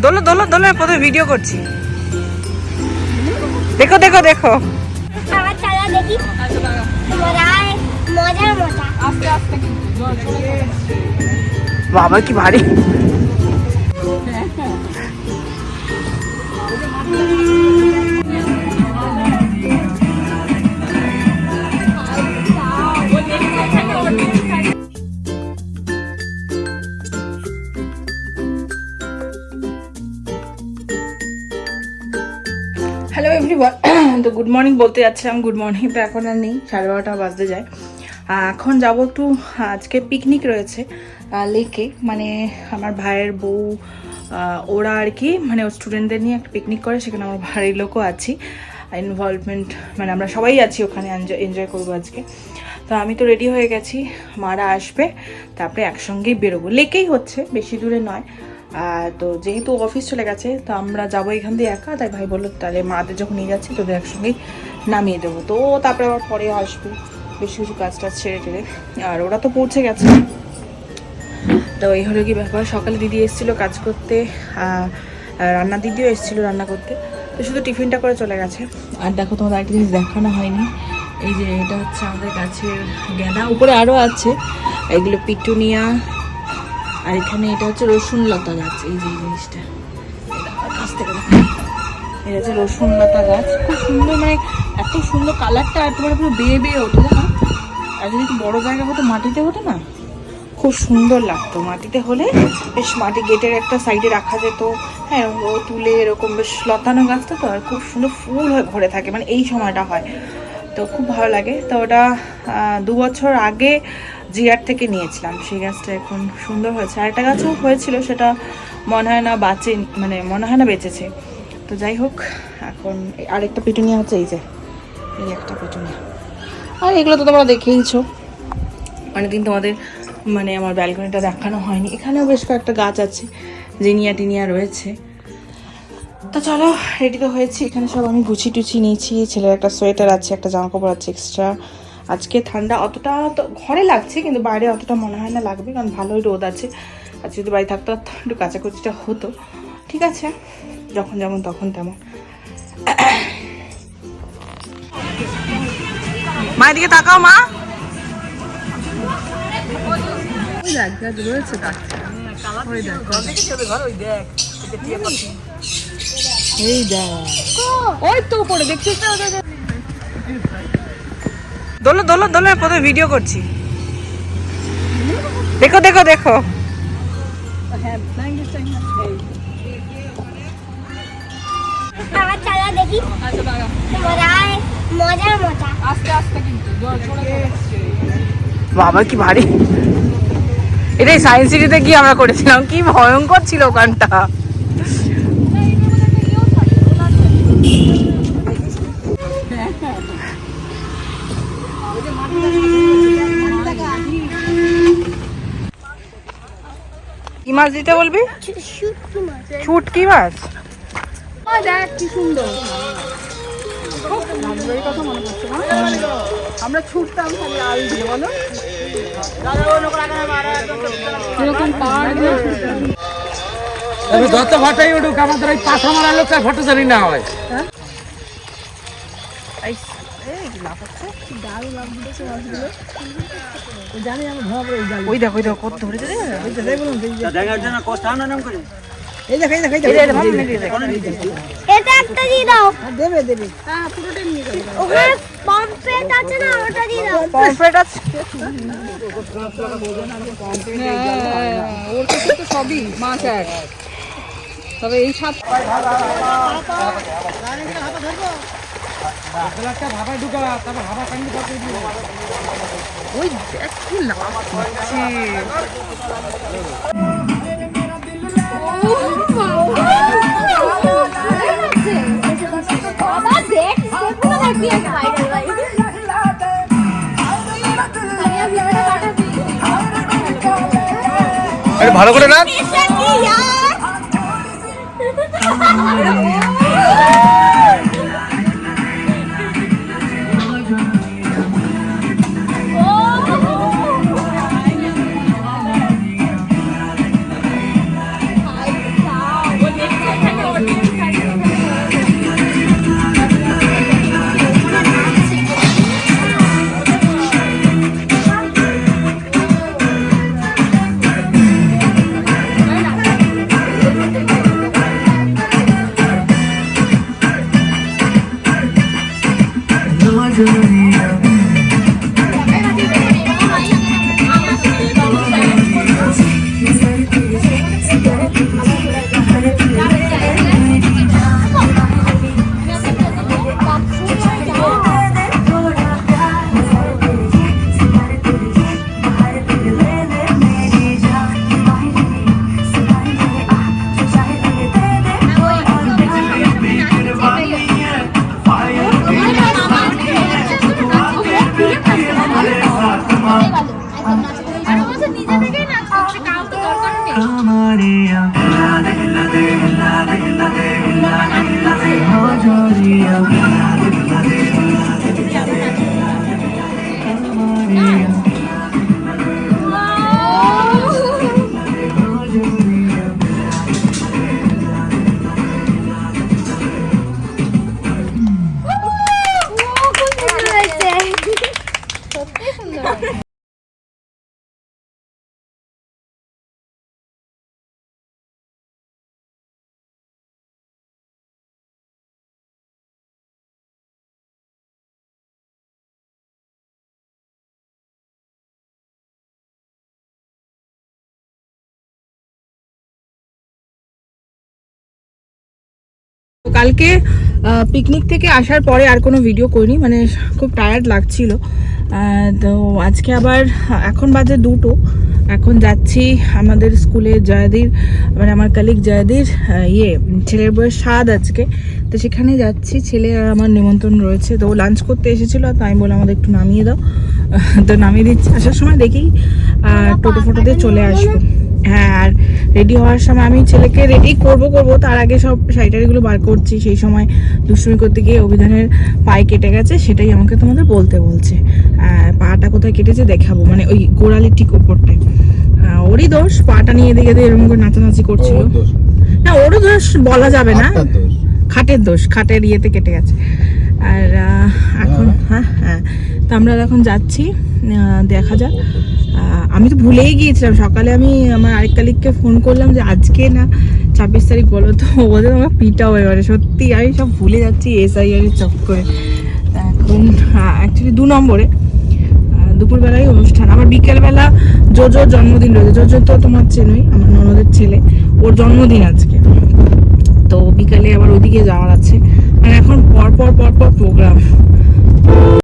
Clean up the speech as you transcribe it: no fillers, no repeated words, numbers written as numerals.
দোলো দোলো দোলো, প্রথমে ভিডিও করছি। দেখো দেখো দেখো, বাবা কি ভারী। হ্যালো এভরিওয়ান, তো গুড মর্নিং বলতে যাচ্ছিলাম, গুড মর্নিং তো এখন আর নেই, 12:30 বাজতে যায়। এখন যাব একটু, আজকে পিকনিক রয়েছে লেকে, মানে আমার ভাইয়ের বউ ওরা আর কি, মানে ও স্টুডেন্টদের নিয়ে একটা পিকনিক করে, সেখানে আমার বাড়ির লোকও আছি ইনভলভমেন্ট, মানে আমরা সবাই আছি ওখানে, এনজয় করবো আজকে। তো আমি তো রেডি হয়ে গেছি, মারা আসবে, তারপরে একসঙ্গেই বেরোবো, লেকেই হচ্ছে, বেশি দূরে নয়। তো যেহেতু অফিস চলে গেছে, তো আমরা যাবো এখান দিয়ে একা, তাই ভাই বললো তাহলে মাদের যখন নিয়ে যাচ্ছি তোদের একসঙ্গেই নামিয়ে দেবো, তো তারপরে আবার পরে আসবে, বেশি কিছু কাজ টাজ ছেড়ে টেড়ে, আর ওরা তো পৌঁছে গেছে। তো এই হলো কি ব্যাপার, সকালে দিদি এসেছিলো কাজ করতে, রান্না দিদিও এসেছিলো রান্না করতে, তো শুধু টিফিনটা করে চলে গেছে। আর দেখো তোমাদের একটা জিনিস দেখানো হয়নি, এই যে এটা হচ্ছে আমাদের গাছের গেঁদা, উপরে আরও আছে, এগুলো পিটুনিয়া, আর এখানে এটা হচ্ছে রসুন লতা গাছ, এই যে এই জিনিসটা কাছ থেকে এটা হচ্ছে রসুন লতা গাছ, খুব সুন্দর, মানে এত সুন্দর কালারটা, একেবারে পুরো বেয়ে বেয়ে ওঠে না, আর যদি একটু বড়ো জায়গা হতো, মাটিতে হতো না, খুব সুন্দর লাগতো, মাটিতে হলে বেশ, মাটি গেটের একটা সাইডে রাখা যেত, হ্যাঁ ও তুলে এরকম বেশ লতানো গাছটা, তো আর খুব সুন্দর ফুল হয়ে ভরে থাকে, মানে এই সময়টা হয়, তো খুব ভালো লাগে। তো ওটা 2 বছর আগে জিয়ার থেকে নিয়েছিলাম, সেই গাছটা এখন সুন্দর হয়েছে, আর একটা গাছও হয়েছিল, সেটা মনে হয় না বাঁচে, মানে মনে হয় না বেঁচেছে। তো যাই হোক, এখন আরেকটা পিটুনিয়া হচ্ছে, এই যে এই একটা পিটুনিয়া, আর এগুলো তো তোমরা দেখেইছো, অনেকদিন তোমাদের মানে আমার ব্যালকনিটা দেখানো হয়নি, এখানেও বেশ কয়েকটা গাছ আছে, জিনিয়া টিনিয়া রয়েছে। তো চলো, রেডি তো হয়েছি, এখানে সব আমি গুছিয়ে টুছিয়ে নিয়েছি, ছেলের একটা সোয়েটার আছে, একটা জামা কাপড় আছে এক্সট্রা, আজকে ঠান্ডা অতটা তো ঘরে লাগছে, কিন্তু বাইরে অতটা মনে হয় না লাগবে, কারণ ভালোই রোদ আছে, আর যদি বাড়ি থাকতো একটু কাচাকুচিটা হতো, ঠিক আছে, যখন যেমন তখন তেমন। মায়ের দিকে তাকাও মা, রয়েছে এই দেখ, ওই তো উপরে দেখছিস না, দোলো দোলো দোলো, প্রথমে ভিডিও করছি, দেখো দেখো দেখো, বাবা কি ভারী। এটাই সায়েন্স সিটিতে গিয়ে আমরা করেছিলাম, কি ভয়ঙ্কর ছিল ওখানটা। কি মাছ দিতে বলবি? শুটকি মাছ, দেখ কি সুন্দর, কথা মনে পড়ছে না, আমরা ছুটতাম খালি আল দিয়ে, বলো যত ফটোই উঠুক, আমাদের ওই পাথর মারা লোকটা ফটো জানি না হয়। ওই দেখো ওই দেখো কত ধরে এটা একটা দিয়ে দাও, দেবে দেবে, হ্যাঁ পুরোটা নিয়ে যাও, ওখানে পমফ্রেট আছে না, ওটা দিয়ে দাও, পমফ্রেট আছে, ওর কাছে তো সবই মাছ এক, তবে এই সাত ওই দেখ কি লাভ হচ্ছে, ভালো করে না, কালকে পিকনিক থেকে আসার পরে আর কোনো ভিডিও করিনি, মানে খুব টায়ার্ড লাগছিল। তো আজকে আবার এখন বাজে 2টো, এখন যাচ্ছি আমাদের স্কুলে জয়াদির, মানে আমার কালিগ জয়াদির ছেলের বয়স 7 আজকে, তো সেখানে যাচ্ছি। ছেলে আর আমার নিমন্ত্রণ রয়েছে, তো ও লাঞ্চ করতে এসেছিলো, তো আমি বললাম আমাদের একটু নামিয়ে দাও, তো নামিয়ে দিচ্ছি। আসার সময় দেখি টোটো ফোটো দিয়ে চলে আসবো। হ্যাঁ, আর রেডি হওয়ার সময় আমি ছেলেকে রেডি করবো, তার আগে সব শাড়িটারিগুলো বার করছি। সেই সময় দুষ্টুমি করতে গিয়ে অভিধানের পায়ে কেটে গেছে, সেটাই আমাকে তোমাদের বলছে। পাটা কোথায় কেটেছে দেখাবো, মানে ওই গোড়ালির ঠিক ওপরটায়। ওরই দোষ, পাটা নিয়ে এদিকে এরকম করে নাচানাচি করছিল। না, ওরও দোষ বলা যাবে না, খাটের দোষ, খাটের ইয়েতে কেটে গেছে। আর এখন হ্যাঁ, তো আমরা এখন যাচ্ছি, দেখা যাক। আমি তো ভুলেই গিয়েছিলাম, সকালে আমি আমার আরেক কালিগকে ফোন করলাম যে আজকে না 26 তারিখ বলো, তো ওদের আমার পিটাও এবারে, সত্যি আমি সব ভুলে যাচ্ছি SIR এর চক্করে। এখন অ্যাকচুয়ালি 2 নম্বরে দুপুরবেলায় অনুষ্ঠান, আমার বিকেলবেলা জোজোর জন্মদিন রয়েছে। জোজো তো তোমার চেনই, আমার ননদের ছেলে, ওর জন্মদিন আজকে, তো বিকালে আবার ওইদিকে যাওয়ার আছে। মানে এখন পর পর প্রোগ্রাম।